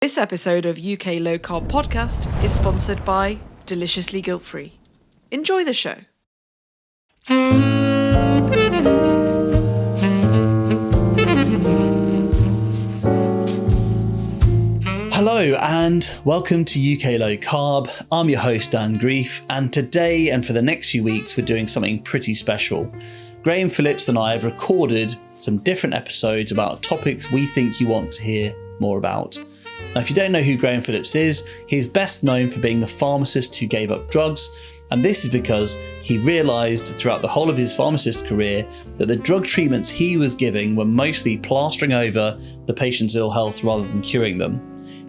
This episode of UK Low Carb Podcast is sponsored by Deliciously Guilt Free. Enjoy the show. Hello and welcome to UK Low Carb. I'm your host Dan Grief, and today and for the next few weeks we're doing something pretty special. Graham Phillips and I have recorded some different episodes about topics we think you want to hear more about. Now, if you don't know who Graham Phillips is, he's best known for being the pharmacist who gave up drugs, and this is because he realised throughout the whole of his pharmacist career that the drug treatments he was giving were mostly plastering over the patient's ill health rather than curing them.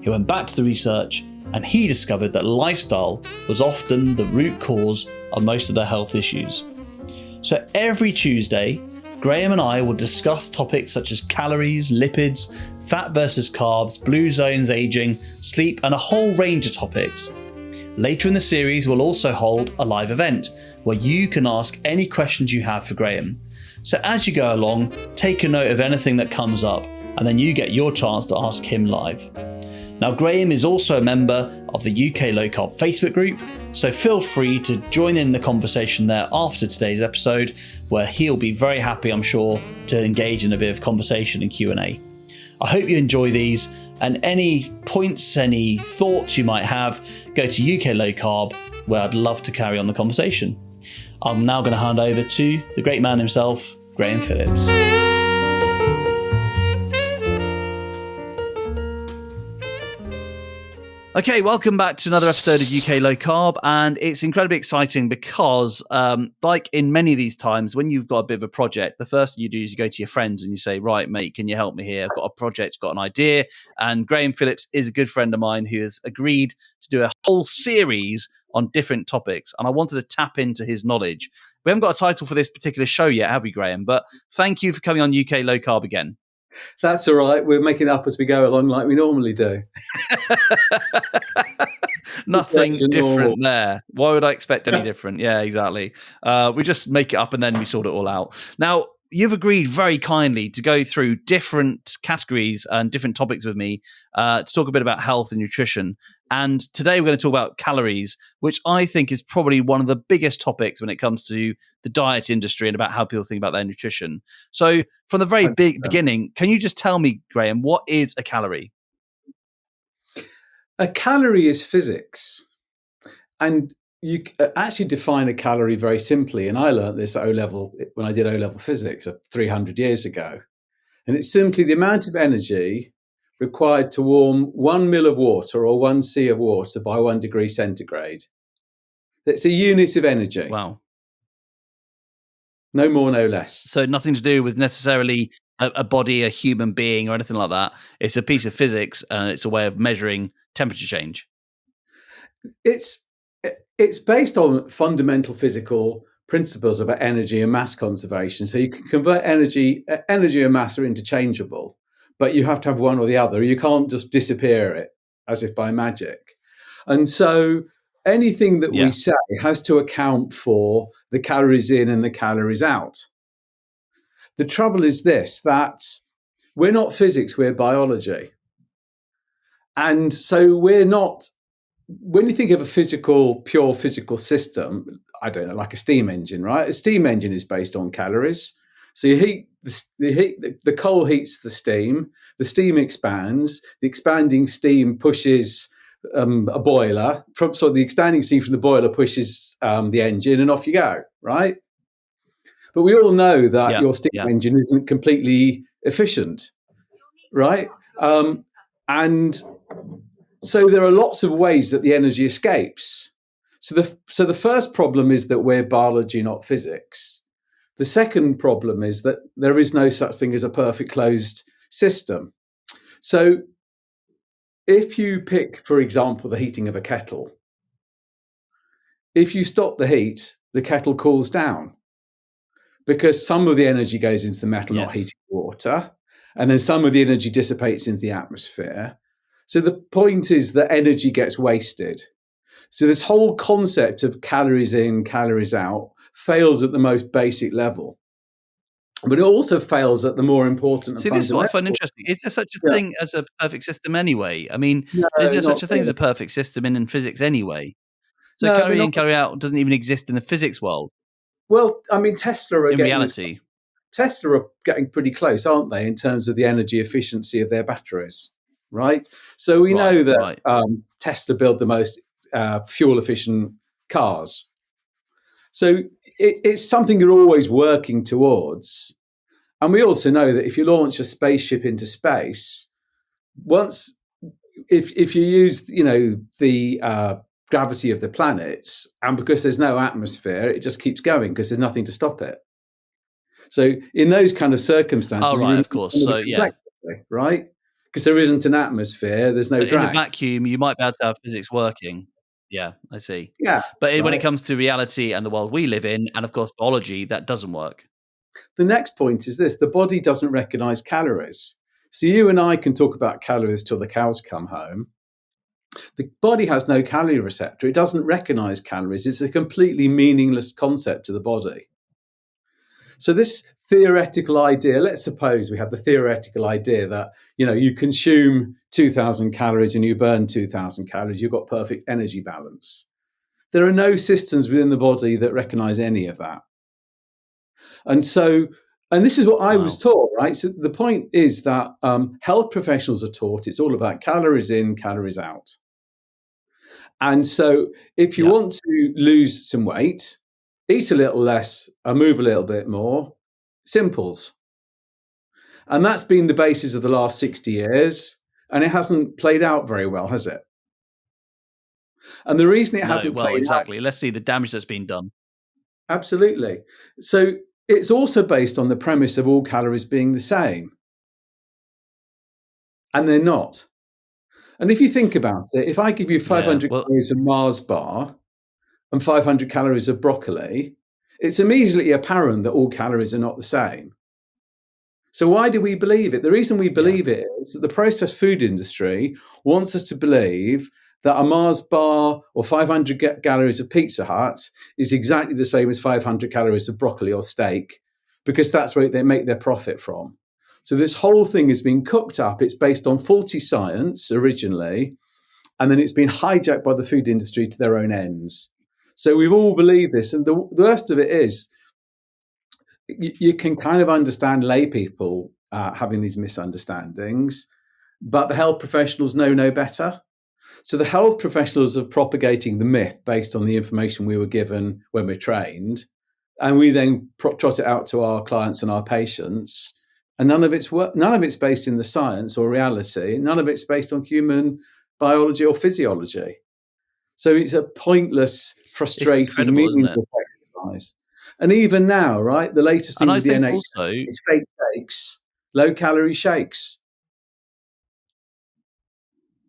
He went back to the research and he discovered that lifestyle was often the root cause of most of their health issues. So every Tuesday, Graham and I will discuss topics such as calories, lipids, fat versus carbs, blue zones, aging, sleep, and a whole range of topics. Later in the series, we'll also hold a live event where you can ask any questions you have for Graham. So as you go along, take a note of anything that comes up, and then you get your chance to ask him live. Now, Graham is also a member of the UK Low Carb Facebook group, so feel free to join in the conversation there after today's episode, where he'll be very happy, I'm sure, to engage in a bit of conversation and Q&A. I hope you enjoy these, and any points, any thoughts you might have, go to UK Low Carb, where I'd love to carry on the conversation. I'm now going to hand over to the great man himself, Graham Phillips. Okay, welcome back to another episode of UK Low Carb, and it's incredibly exciting because, like in many of these times, when you've got a bit of a project, the first thing you do is you go to your friends and you say, right, mate, can you help me here? I've got a project, got an idea, and Graham Phillips is a good friend of mine who has agreed to do a whole series on different topics, and I wanted to tap into his knowledge. We haven't got a title for this particular show yet, have we, Graham? But thank you for coming on UK Low Carb again. That's all right. We're making it up as we go along like we normally do. Nothing different there. Why would I expect any different? Yeah, exactly. We just make it up and then we sort it all out. Now, you've agreed very kindly to go through different categories and different topics with me to talk a bit about health and nutrition. And today we're going to talk about calories, which I think is probably one of the biggest topics when it comes to the diet industry and about how people think about their nutrition. So from the very beginning, can you just tell me, Graham, what is a calorie? A calorie is physics. And you actually define a calorie very simply. And I learned this at O-level when I did O-level physics 300 years ago. And it's simply the amount of energy required to warm 1 mil of water or 1 C of water by 1 degree centigrade. It's a unit of energy. Wow. No more, no less. So nothing to do with necessarily a body, a human being or anything like that. It's a piece of physics and it's a way of measuring temperature change. It's based on fundamental physical principles about energy and mass conservation. So you can convert energy and mass are interchangeable, but you have to have one or the other. You can't just disappear it as if by magic. And so anything that we say has to account for the calories in and the calories out. The trouble is this, that we're not physics, we're biology. And so we're not, when you think of a pure physical system, I don't know, like a steam engine, right? A steam engine is based on calories. So you heat the coal heats the steam expands, the expanding steam pushes a boiler, the expanding steam from the boiler pushes the engine and off you go, right? But we all know that your steam engine isn't completely efficient, right? And so there are lots of ways that the energy escapes. So the first problem is that we're biology, not physics. The second problem is that there is no such thing as a perfect closed system. So if you pick, for example, the heating of a kettle, if you stop the heat, the kettle cools down because some of the energy goes into the metal, not heating water, and then some of the energy dissipates into the atmosphere. So the point is that energy gets wasted. So this whole concept of calories in, calories out fails at the most basic level. But it also fails at the more important and See, this is what I fundamental. find interesting. Is there such a Yeah. thing as a perfect system anyway? I mean, No, is there such not a thing as really. a perfect system in physics anyway? So No, we're calorie not. in, calorie out doesn't even exist in the physics world Well, I mean, in reality. Tesla are getting pretty close, aren't they, in terms of the energy efficiency of their batteries, right? So we Right, know that right. Tesla build the most fuel efficient cars. So it's something you're always working towards. And we also know that if you launch a spaceship into space, once if you use the gravity of the planets, and because there's no atmosphere, it just keeps going because there's nothing to stop it. So in those kind of circumstances, Oh, you right, remove of course. some of the So, yeah. complexity, right? Because there isn't an atmosphere, there's So no in a drag. vacuum, you might be able to have physics working. Yeah, I see. Yeah, But when it right. comes to reality and the world we live in, and of course biology, that doesn't work. The next point is this: the body doesn't recognize calories. So you and I can talk about calories till the cows come home. The body has no calorie receptor. It doesn't recognize calories. It's a completely meaningless concept to the body. So this theoretical idea, let's suppose we have the theoretical idea that, you consume 2,000 calories and you burn 2,000 calories, you've got perfect energy balance. There are no systems within the body that recognize any of that. And this is what I was Wow. taught, right? So the point is that health professionals are taught it's all about calories in, calories out. And so if you Yeah. want to lose some weight, eat a little less and move a little bit more, simples. And that's been the basis of the last 60 years. And it hasn't played out very well, has it? And the reason it No, hasn't well, played out, exactly. Let's see the damage that's been done. absolutely. So it's also based on the premise of all calories being the same. And they're not. And if you think about it, if I give you Yeah. 500 Well, calories of Mars bar and 500 calories of broccoli, it's immediately apparent that all calories are not the same. So why do we believe it? The reason we yeah. believe it is that the processed food industry wants us to believe that a Mars bar or 500 calories of Pizza Hut is exactly the same as 500 calories of broccoli or steak, because that's where they make their profit from. So this whole thing has been cooked up. It's based on faulty science originally, and then it's been hijacked by the food industry to their own ends. So we've all believed this. And the worst of it is, you can kind of understand lay people having these misunderstandings, but the health professionals know no better. So the health professionals are propagating the myth based on the information we were given when we're trained, and we then trot it out to our clients and our patients. And none of it's based in the science or reality. None of it's based on human biology or physiology. So it's a pointless, It's frustrating, incredible, isn't it? meaningless exercise. And even now, right, the latest And thing I with the think NHS also, is fake shakes, low calorie shakes.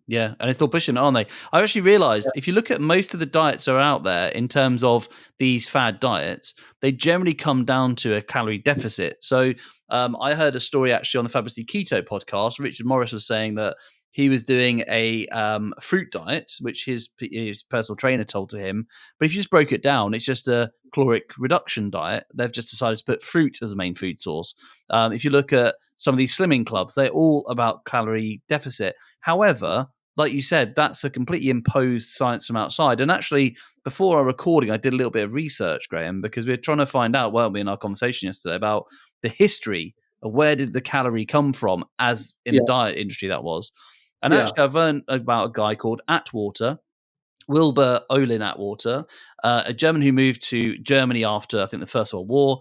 yeah, and it's still pushing, aren't they? I actually realized if you look at most of the diets that are out there in terms of these fad diets, they generally come down to a calorie deficit. So I heard a story actually on the Fabulously Keto podcast. Richard Morris was saying that he was doing a fruit diet, which his personal trainer told to him. But if you just broke it down, it's just a caloric reduction diet. They've just decided to put fruit as a main food source. If you look at some of these slimming clubs, they're all about calorie deficit. However, like you said, that's a completely imposed science from outside. And actually, before our recording, I did a little bit of research, Graham, because we are trying to find out, weren't we, in our conversation yesterday, about the history of where did the calorie come from, as in the Yeah, diet industry that was. And yeah, actually, I've learned about a guy called Atwater, Wilbur Olin Atwater, a German who moved to Germany after, I think, the First World War,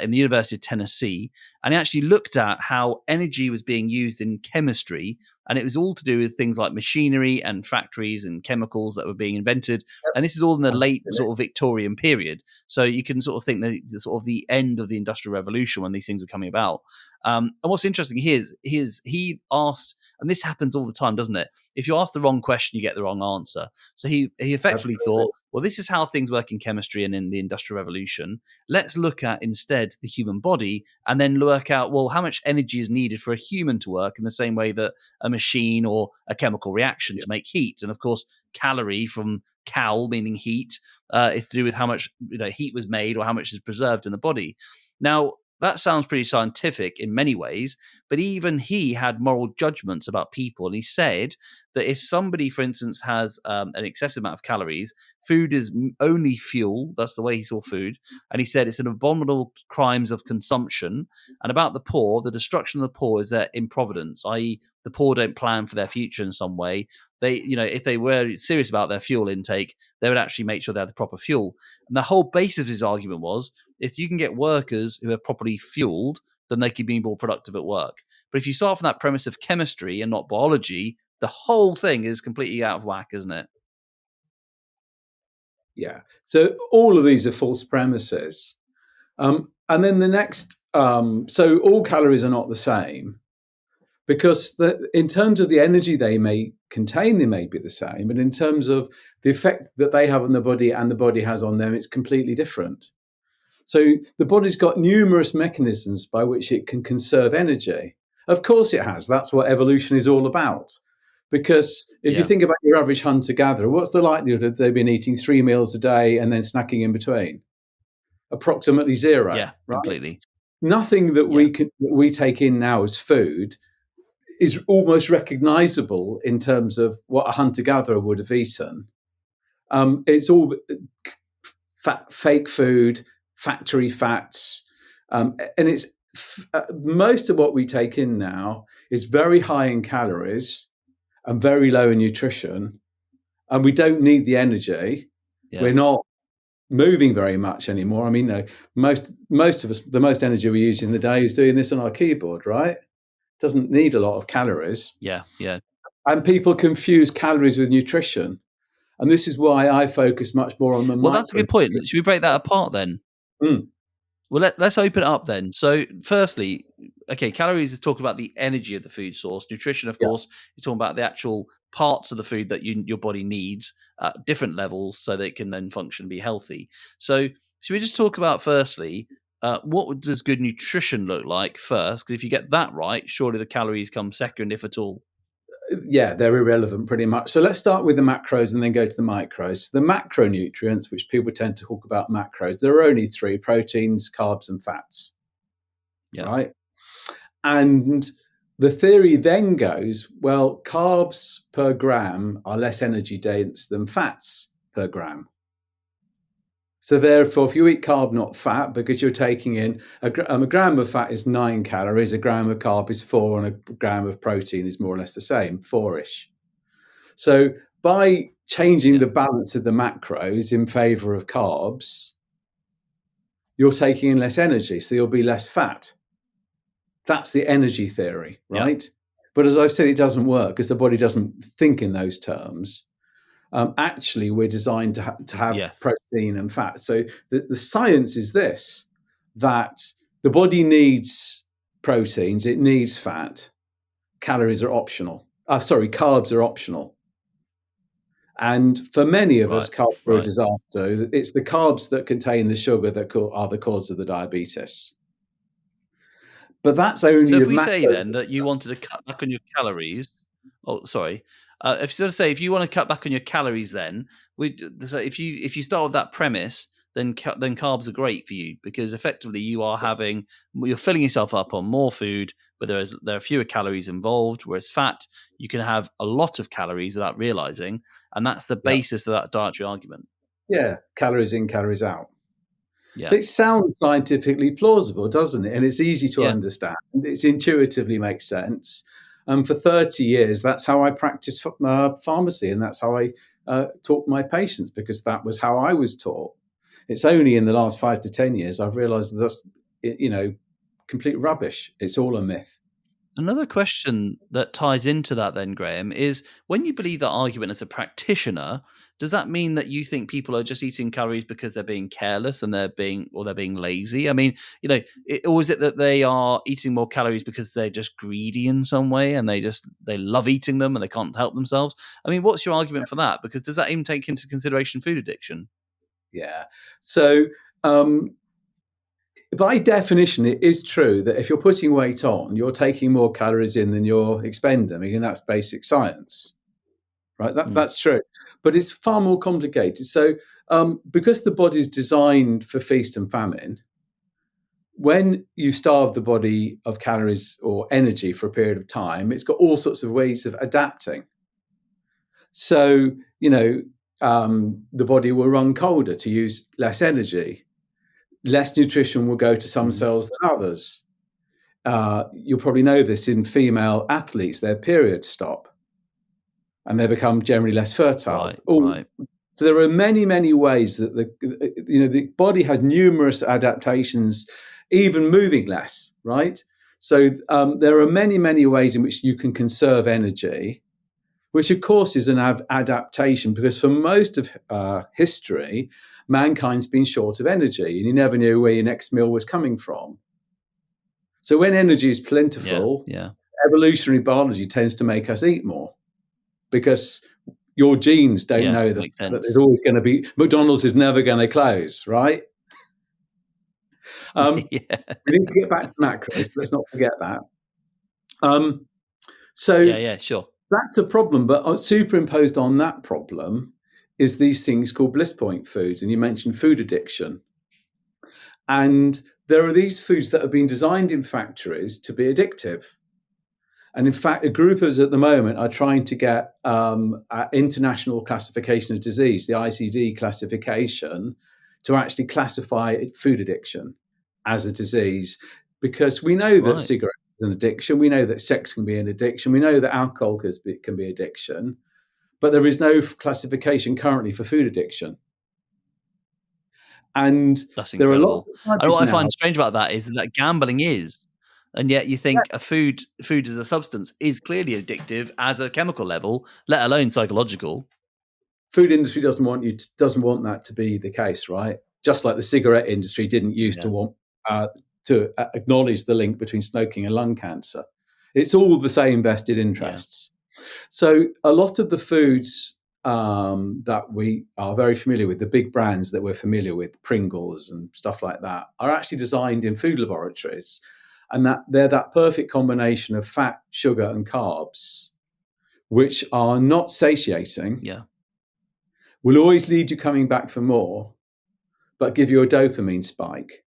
in the University of Tennessee. And he actually looked at how energy was being used in chemistry. And it was all to do with things like machinery and factories and chemicals that were being invented. And this is all in the late absolutely. sort of Victorian period. So you can sort of think that it's sort of the end of the Industrial Revolution when these things were coming about. And what's interesting here is he asked, and this happens all the time, doesn't it? If you ask the wrong question, you get the wrong answer. So he effectively Absolutely. thought, well, this is how things work in chemistry and in the Industrial Revolution. Let's look at instead the human body and then work out, well, how much energy is needed for a human to work in the same way that a machine or a chemical reaction Yeah. to make heat. And of course, calorie from cal, meaning heat, is to do with how much heat was made or how much is preserved in the body. Now, that sounds pretty scientific in many ways, but even he had moral judgments about people. And he said that if somebody, for instance, has an excessive amount of calories, food is only fuel. That's the way he saw food. And he said it's an abominable crimes of consumption. And about the poor, the destruction of the poor is their improvidence, i.e., the poor don't plan for their future in some way. They, if they were serious about their fuel intake, they would actually make sure they had the proper fuel. And the whole basis of his argument was, if you can get workers who are properly fueled, then they can be more productive at work. But if you start from that premise of chemistry and not biology, the whole thing is completely out of whack, isn't it? Yeah. So all of these are false premises. And then the next, so all calories are not the same, because in terms of the energy they may contain, they may be the same. But in terms of the effect that they have on the body and the body has on them, it's completely different. So the body's got numerous mechanisms by which it can conserve energy. Of course it has. That's what evolution is all about. Because if you think about your average hunter-gatherer, what's the likelihood that they've been eating 3 meals a day and then snacking in between? Approximately zero. Yeah, right? completely. Nothing that we take in now as food is almost recognizable in terms of what a hunter-gatherer would have eaten. It's all fake food, factory fats, and it's most of what we take in now is very high in calories and very low in nutrition, and we don't need the energy. We're not moving very much anymore. I mean, most of us, the most energy we use in the day is doing this on our keyboard, right? Doesn't need a lot of calories. Yeah. And people confuse calories with nutrition. And this is why I focus much more on the Well, that's a good point. Should we break that apart then? Well, let's open it up then. So firstly, okay, calories is talking about the energy of the food source. Nutrition, of course, is talking about the actual parts of the food that your body needs at different levels so that it can then function and be healthy. So should we just talk about firstly, what does good nutrition look like first? Because if you get that right, surely the calories come second, if at all. Yeah, they're irrelevant pretty much. So let's start with the macros and then go to the micros. The macronutrients, which people tend to talk about macros, there are only three: proteins, carbs, and fats. Right? And the theory then goes, well, carbs per gram are less energy dense than fats per gram. So therefore, if you eat carb, not fat, because you're taking in a gram of fat is 9 calories, a gram of carb is 4, and a gram of protein is more or less the same, 4-ish. So by changing the balance of the macros in favor of carbs, you're taking in less energy, so you'll be less fat. That's the energy theory, right? Yeah. But as I've said, it doesn't work because the body doesn't think in those terms. Actually, we're designed to have protein and fat. So the science is this, that the body needs proteins, it needs fat. Calories are optional. Carbs are optional. And for many of us, carbs are a disaster. It's the carbs that contain the sugar that are the cause of the diabetes. But that's only. So if we say then that you wanted to cut back on your calories, if you want to cut back on your calories, then so if you start with that premise, then carbs are great for you because effectively you're filling yourself up on more food, but there are fewer calories involved. Whereas fat, you can have a lot of calories without realizing, and that's the basis of that dietary argument. Yeah, calories in, calories out. Yeah. So it sounds scientifically plausible, doesn't it? And it's easy to understand. It intuitively makes sense. For 30 years, that's how I practiced pharmacy, and that's how I taught my patients, because that was how I was taught. It's only in the last 5 to 10 years I've realized that's, complete rubbish. It's all a myth. Another question that ties into that then, Graham, is when you believe that argument as a practitioner, does that mean that you think people are just eating calories because they're being careless and they're being lazy? I mean, or is it that they are eating more calories because they're just greedy in some way and they love eating them and they can't help themselves? I mean, what's your argument for that? Because does that even take into consideration food addiction? Yeah. So, by definition, it is true that if you're putting weight on, you're taking more calories in than you're expending. I mean, that's basic science, right? That's true. But it's far more complicated. So because the body's designed for feast and famine, when you starve the body of calories or energy for a period of time, it's got all sorts of ways of adapting. So, the body will run colder to use less energy. Less nutrition will go to some cells than others. You'll probably know this in female athletes, their periods stop and they become generally less fertile. Right. So there are many, many ways that the body has numerous adaptations, even moving less, right? So there are many, many ways in which you can conserve energy, which of course is an adaptation, because for most of history, mankind's been short of energy and you never knew where your next meal was coming from. So when energy is plentiful, evolutionary biology tends to make us eat more, because your genes don't know that there's always going to be, McDonald's is never going to close, right? We need to get back to macros. Let's not forget that. Sure. That's a problem, but superimposed on that problem is these things called bliss point foods. And you mentioned food addiction. And there are these foods that have been designed in factories to be addictive. And in fact, a group of us at the moment are trying to get international classification of disease, the ICD classification, to actually classify food addiction as a disease, because we know that cigarettes is an addiction. We know that sex can be an addiction. We know that alcohol can be addiction, but there is no classification currently for food addiction. And that's there are lots of and what I find strange about that is that gambling is, and yet you think a food as a substance is clearly addictive as a chemical level, let alone psychological. Food industry doesn't want that to be the case, right? Just like the cigarette industry didn't used to want to acknowledge the link between smoking and lung cancer. It's all the same vested interests. So a lot of the foods that we are very familiar with, the big brands that we're familiar with, Pringles and stuff like that, are actually designed in food laboratories, and that they're that perfect combination of fat, sugar, and carbs, which are not satiating. Will always lead you coming back for more, but give you a dopamine spike.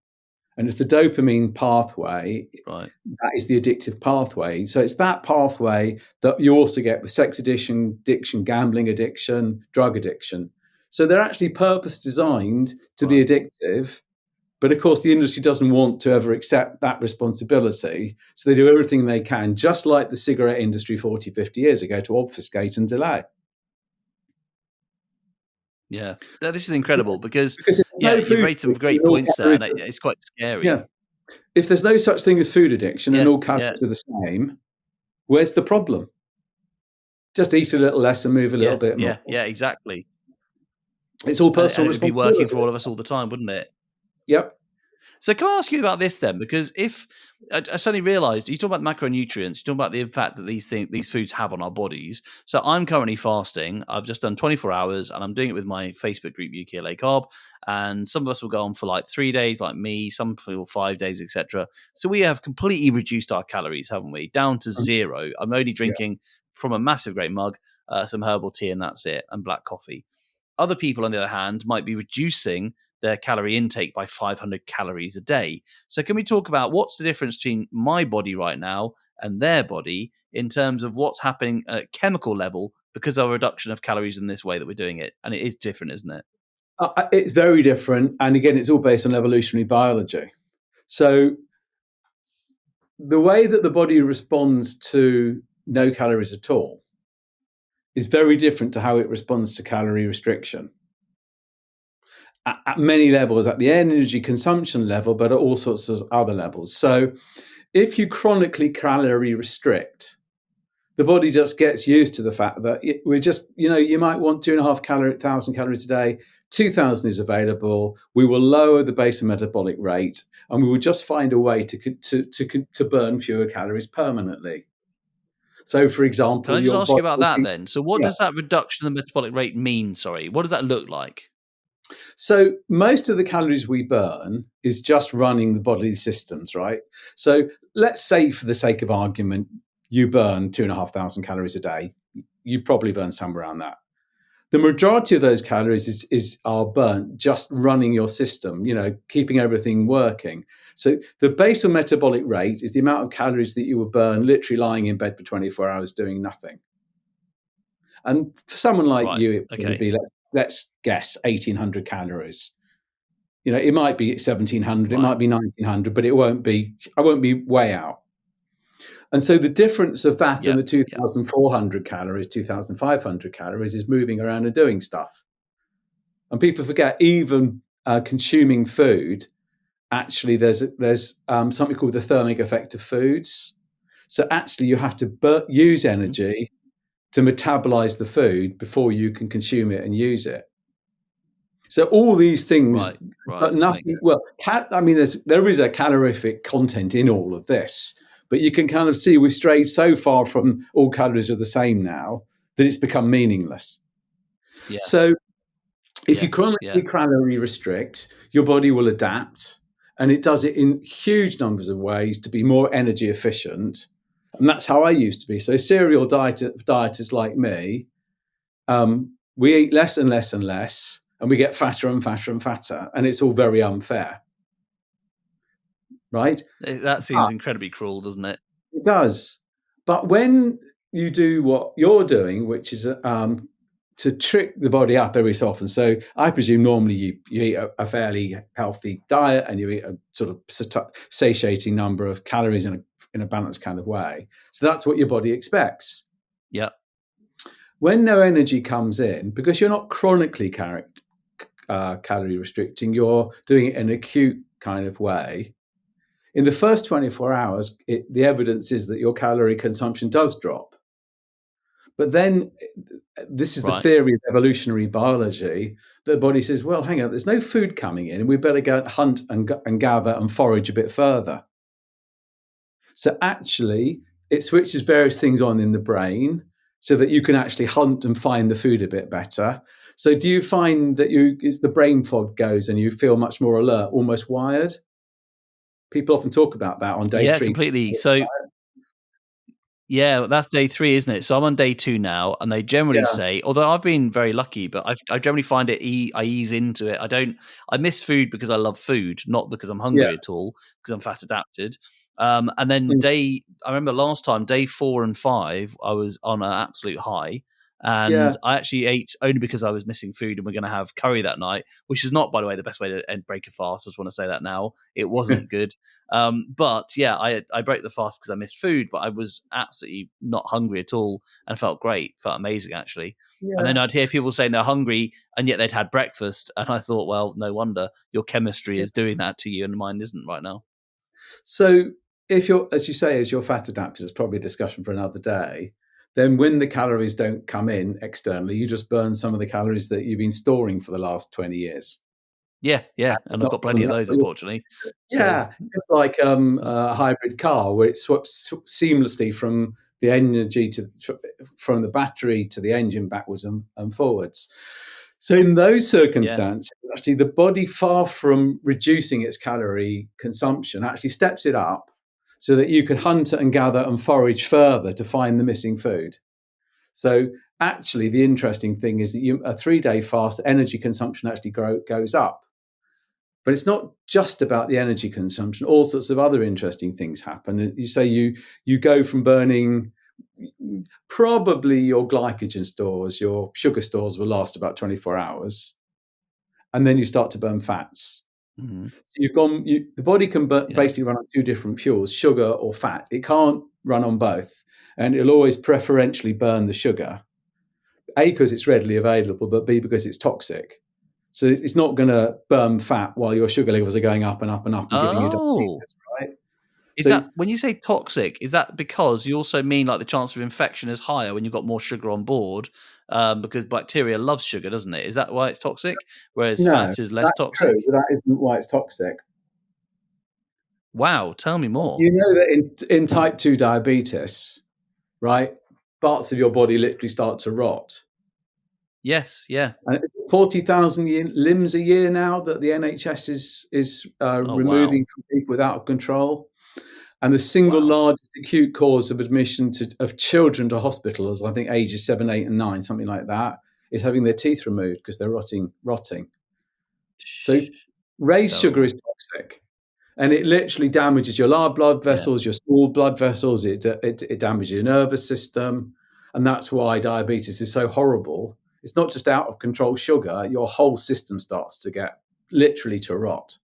And it's the dopamine pathway, that is the addictive pathway. So it's that pathway that you also get with sex addiction, gambling addiction, drug addiction. So they're actually purpose designed to be addictive. But of course, the industry doesn't want to ever accept that responsibility. So they do everything they can, just like the cigarette industry 40, 50 years ago, to obfuscate and delay. Yeah, this is incredible because you've raised some great points there, and it's quite scary. Yeah, if there's no such thing as food addiction and all calories are the same, where's the problem? Just eat a little less and move a little bit more. Yeah, exactly. It's all personal responsibility. It would be working for all of us all the time, wouldn't it? Yep. So can I ask you about this then? Because if I suddenly realised you talk about macronutrients, you talk about the impact that these foods have on our bodies. So I'm currently fasting. I've just done 24 hours, and I'm doing it with my Facebook group UK Low Carb. And some of us will go on for like 3 days, like me. Some people 5 days, etc. So we have completely reduced our calories, haven't we? Down to zero. I'm only drinking from a massive great mug, some herbal tea, and that's it, and black coffee. Other people, on the other hand, might be reducing their calorie intake by 500 calories a day. So can we talk about what's the difference between my body right now and their body in terms of what's happening at a chemical level because of a reduction of calories in this way that we're doing it? And it is different, isn't it? It's very different. And again, it's all based on evolutionary biology. So the way that the body responds to no calories at all is very different to how it responds to calorie restriction. At many levels, at the energy consumption level, but at all sorts of other levels. So if you chronically calorie restrict, the body just gets used to the fact that we're just, you might want 2,500 calories a day, 2,000 is available. We will lower the basal metabolic rate, and we will just find a way to burn fewer calories permanently. So, for example, can I just ask you about that then? So what does that reduction in the metabolic rate mean? Sorry, what does that look like? So most of the calories we burn is just running the bodily systems, right? So let's say, for the sake of argument, you burn 2,500 calories a day. You probably burn somewhere around that. The majority of those calories are burnt just running your system, keeping everything working. So the basal metabolic rate is the amount of calories that you will burn literally lying in bed for 24 hours doing nothing. And for someone like Right. you, it would Okay. be, let's guess, 1,800 calories. It might be 1,700, it Right. might be 1,900, but I won't be way out. And so the difference of that and Yeah. the 2,400 calories, 2,500 calories is moving around and doing stuff. And people forget, even consuming food, actually there's something called the thermic effect of foods. So actually you have to use energy to metabolize the food before you can consume it and use it. So all these things, Right. Right. but Makes nothing. sense. Well, there is a calorific content in all of this, but you can kind of see we've strayed so far from all calories are the same now that it's become meaningless. Yeah. So if you Yes. Yeah. chronically calorie restrict, your body will adapt, and it does it in huge numbers of ways to be more energy efficient. And that's how I used to be. So serial dieters like me, we eat less and less and less, and we get fatter and fatter and fatter, and it's all very unfair, right? That seems incredibly cruel, doesn't it? It does. But when you do what you're doing, which is to trick the body up every so often. So I presume normally you eat a fairly healthy diet and you eat a sort of satiating number of calories in a balanced kind of way. So that's what your body expects. Yeah. When no energy comes in, because you're not chronically calorie restricting, you're doing it in an acute kind of way. In the first 24 hours, the evidence is that your calorie consumption does drop. But then this is the theory of evolutionary biology. The body says, well, hang on, there's no food coming in, and we better go hunt and gather and forage a bit further. So actually, it switches various things on in the brain so that you can actually hunt and find the food a bit better. So do you find that as the brain fog goes and you feel much more alert, almost wired? People often talk about that on day 3. Yeah, completely. So yeah, that's day 3, isn't it? So I'm on day 2 now, and they generally say, although I've been very lucky, but I generally find it I ease into it. I miss food because I love food, not because I'm hungry at all, because I'm fat adapted. And then I remember last time, day 4 and 5, I was on an absolute high. And I actually ate only because I was missing food, and we're going to have curry that night, which is not, by the way, the best way to break a fast. I just want to say that now. It wasn't good. But yeah, I broke the fast because I missed food, but I was absolutely not hungry at all and felt great, felt amazing actually. And then I'd hear people saying they're hungry and yet they'd had breakfast. And I thought, well, no wonder your chemistry is doing that to you and mine isn't right now. So if you're, as you say, as you're fat adapted, it's probably a discussion for another day. Then when the calories don't come in externally, you just burn some of the calories that you've been storing for the last 20 years. Yeah. And I've got plenty of those, unfortunately. Yeah, just like a hybrid car where it swaps seamlessly from the energy from the battery to the engine backwards and forwards. So in those circumstances, actually the body, far from reducing its calorie consumption, actually steps it up so that you can hunt and gather and forage further to find the missing food. So actually the interesting thing is that a 3-day fast, energy consumption actually goes up. But it's not just about the energy consumption. All sorts of other interesting things happen. You say you go from burning, probably your glycogen stores, your sugar stores will last about 24 hours. And then you start to burn fats. Mm-hmm. So the body can basically run on 2 different fuels, sugar or fat. It can't run on both. And it'll always preferentially burn the sugar. A, because it's readily available, but B, because it's toxic. So it's not going to burn fat while your sugar levels are going up and up and up and giving you diabetes, right? Is that, when you say toxic, is that because you also mean like the chance of infection is higher when you've got more sugar on board? Because bacteria loves sugar, doesn't it? Is that why it's toxic? Whereas fats is less toxic? True, but that isn't why it's toxic. Wow, tell me more. You know that in type 2 diabetes, right, parts of your body literally start to rot. Yes, yeah. And it's 40,000 limbs a year now that the NHS is removing from people without control. And the single largest acute cause of admission of children to hospitals, I think ages 7, 8, and 9, something like that, is having their teeth removed because they're rotting. So raised sugar is toxic. And it literally damages your large blood Yeah. vessels, your small blood vessels. It damages your nervous system. And that's why diabetes is so horrible. It's not just out of control sugar, your whole system starts to get literally to rot.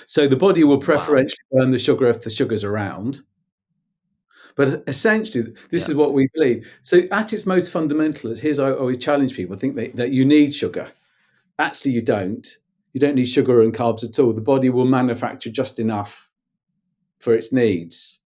So the body will preferentially burn the sugar if the sugar's around. But essentially, this is what we believe. So at its most fundamental, here's I always challenge people, think that you need sugar. Actually, you don't. You don't need sugar and carbs at all. The body will manufacture just enough for its needs.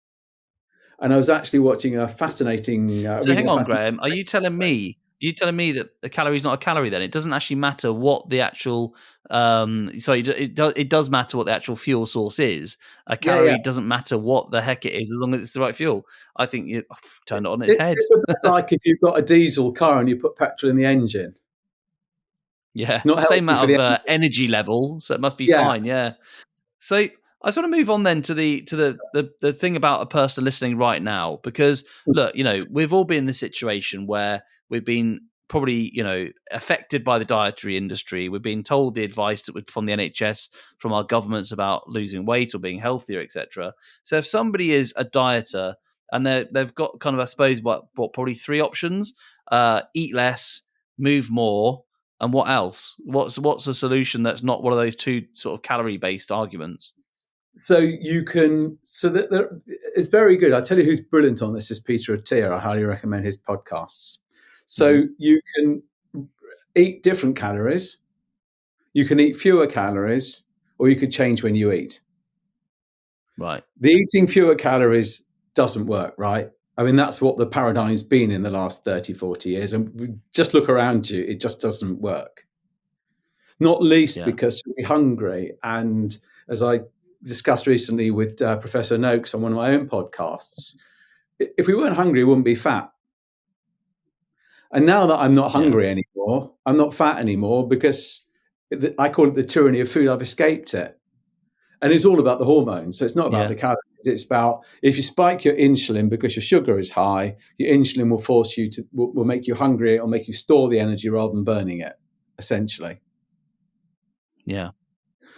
And I was actually watching a fascinating. So hang on, Graham. Are you telling me that a calorie is not a calorie? Then it doesn't actually matter what the actual. It does matter what the actual fuel source is. A calorie doesn't matter what the heck it is, as long as it's the right fuel. I think you turned it on its head. It's a bit like if you've got a diesel car and you put petrol in the engine. Yeah, it's not same amount of energy level, so it must be fine. Yeah. So I just want to move on then to the thing about a person listening right now, because look, we've all been in this situation where we've been probably, affected by the dietary industry. We've been told the advice from the NHS, from our governments about losing weight or being healthier, etc. So if somebody is a dieter and they've got kind of, I suppose, what probably three options: eat less, move more, and what else? What's a solution that's not one of those two sort of calorie-based arguments? So you can. It's very good. I'll tell you who's brilliant on this is Peter Attia. I highly recommend his podcasts. So you can eat different calories, you can eat fewer calories, or you could change when you eat. Right. The eating fewer calories doesn't work, right? I mean, that's what the paradigm's been in the last 30, 40 years. And just look around you, it just doesn't work. Not least because you'll be hungry. And as I discussed recently with Professor Noakes on one of my own podcasts, if we weren't hungry, we wouldn't be fat. And now that I'm not hungry anymore, I'm not fat anymore because I call it the tyranny of food. I've escaped it. And it's all about the hormones. So it's not about the calories. It's about if you spike your insulin because your sugar is high, your insulin will force you to, will make you hungry or make you store the energy rather than burning it, essentially. Yeah.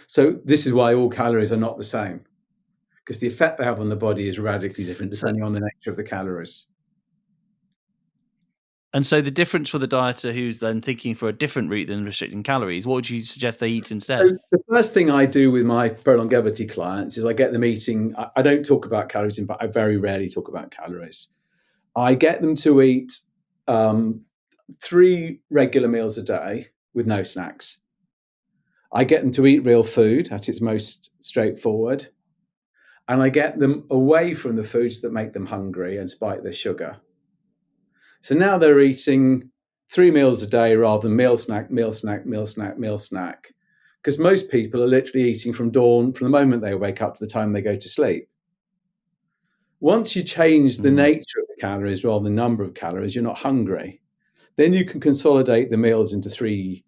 So this is why all calories are not the same, because the effect they have on the body is radically different depending on the nature of the calories. And so the difference for the dieter who's then thinking for a different route than restricting calories, what would you suggest they eat instead? So the first thing I do with my prolongevity clients is I get them eating. I don't talk about calories, but I very rarely talk about calories. I get them to eat 3 regular meals a day with no snacks. I get them to eat real food at its most straightforward. And I get them away from the foods that make them hungry and spike their sugar. So now they're eating 3 meals a day rather than meal, snack, meal, snack, meal, snack, meal, snack. Because most people are literally eating from dawn, from the moment they wake up to the time they go to sleep. Once you change the nature of the calories rather than the number of calories, you're not hungry. Then you can consolidate the meals into 3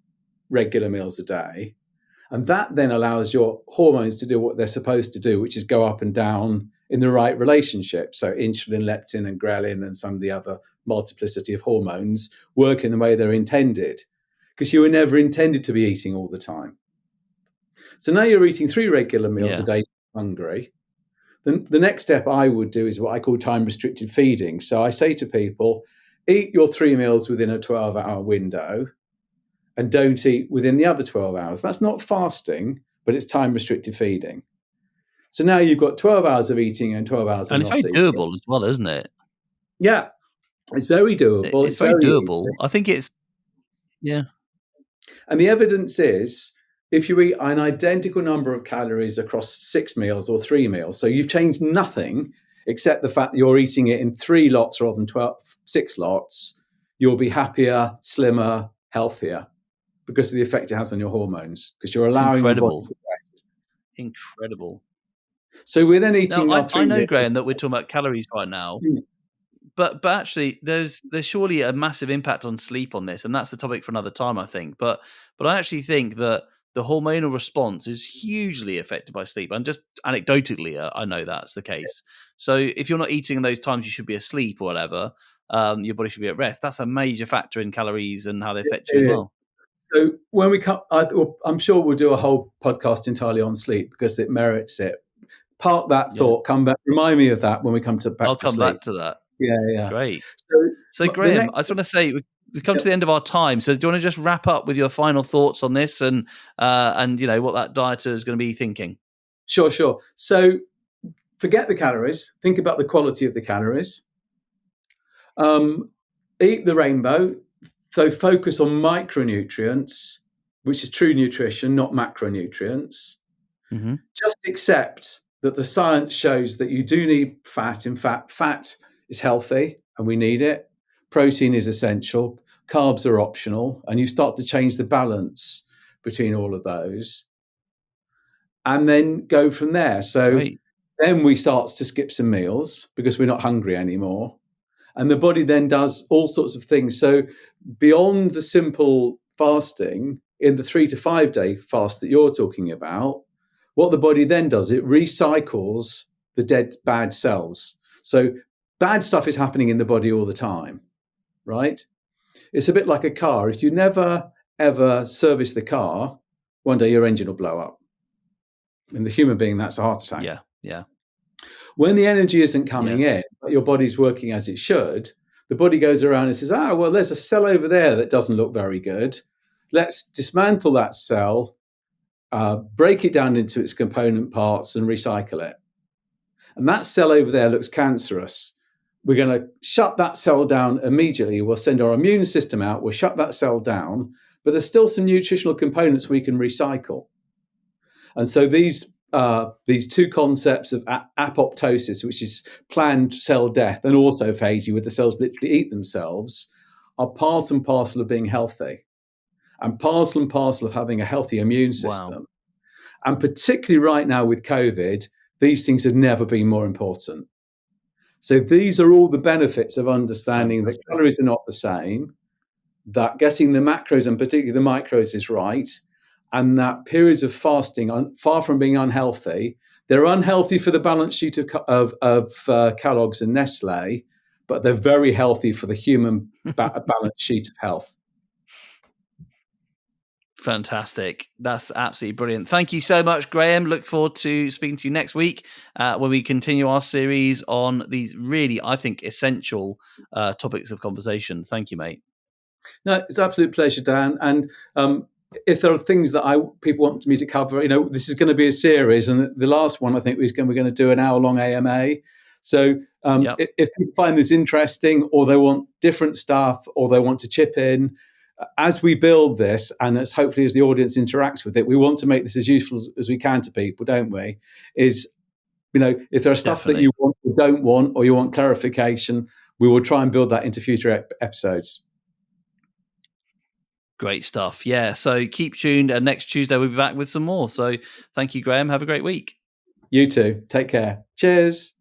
regular meals a day. And that then allows your hormones to do what they're supposed to do, which is go up and down in the right relationship. So insulin, leptin, and ghrelin, and some of the other multiplicity of hormones work in the way they're intended, because you were never intended to be eating all the time. So now you're eating 3 regular meals a day, hungry. Then the next step I would do is what I call time-restricted feeding. So I say to people, eat your 3 meals within a 12-hour window and don't eat within the other 12 hours. That's not fasting, but it's time-restricted feeding. So now you've got 12 hours of eating and 12 hours of not eating. And it's very doable as well, isn't it? Yeah, it's very doable. It's very doable. Easy. I think it's, And the evidence is, if you eat an identical number of calories across 6 meals or 3 meals, so you've changed nothing except the fact that you're eating it in 3 lots rather than 6 lots, you'll be happier, slimmer, healthier, because of the effect it has on your hormones, because you're allowing the body to rest. Incredible. So we're then eating. Now, I know, Graham, that we're talking about calories right now, but actually, there's surely a massive impact on sleep on this, and that's the topic for another time, I think. But I actually think that the hormonal response is hugely affected by sleep, and just anecdotally, I know that's the case. So if you're not eating in those times you should be asleep or whatever, your body should be at rest. That's a major factor in calories and how they affect you as well. So when we come, I'm sure we'll do a whole podcast entirely on sleep because it merits it. Park that Yeah. thought. Come back. Remind me of that when we come back I'll to come sleep. back to that. Yeah. Great. So, The Graham, next, I just want to say we've come yeah, to the end of our time. So, do you want to just wrap up with your final thoughts on this and what that dieter is going to be thinking? sure. So forget the calories. Think about the quality of the calories. Eat the rainbow. So focus on micronutrients, which is true nutrition, not macronutrients. Mm-hmm. Just accept that the science shows that you do need fat. In fact, fat is healthy and we need it. Protein is essential. Carbs are optional. And you start to change the balance between all of those and then go from there. So Great. then we start to skip some meals because we're not hungry anymore. And the body then does all sorts of things. So beyond the simple fasting, in the 3 to 5 day fast that you're talking about, what the body then does, it recycles the dead bad cells. So bad stuff is happening in the body all the time, right? It's a bit like a car. If you never, ever service the car, one day your engine will blow up. In the human being, that's a heart attack. Yeah. When the energy isn't coming in, but your body's working as it should, the body goes around and says, well, there's a cell over there that doesn't look very good. Let's dismantle that cell, break it down into its component parts and recycle it. And that cell over there looks cancerous. We're going to shut that cell down immediately. We'll send our immune system out. We'll shut that cell down. But there's still some nutritional components we can recycle. And so these two concepts of apoptosis, which is planned cell death, and autophagy, where the cells literally eat themselves, are part and parcel of being healthy and parcel and parcel of having a healthy immune system. Wow. And particularly right now with COVID, these things have never been more important. So these are all the benefits of understanding that calories are not the same, that getting the macros and particularly the micros is right, and that periods of fasting, far from being unhealthy, they're unhealthy for the balance sheet of Kellogg's and Nestle, but they're very healthy for the human balance sheet of health. Fantastic. That's absolutely brilliant. Thank you so much, Graham. Look forward to speaking to you next week when we continue our series on these really, I think, essential topics of conversation. Thank you, mate. No, it's an absolute pleasure, Dan. And if there are things that people want me to cover, this is going to be a series, and the last one I think we're going to do an hour-long AMA. So if people find this interesting, or they want different stuff, or they want to chip in, as we build this, and as hopefully as the audience interacts with it, we want to make this as useful as we can to people, don't we? If there are stuff that you want or don't want, or you want clarification, we will try and build that into future episodes. Great stuff. Yeah. So keep tuned. And next Tuesday, we'll be back with some more. So thank you, Graham. Have a great week. You too. Take care. Cheers.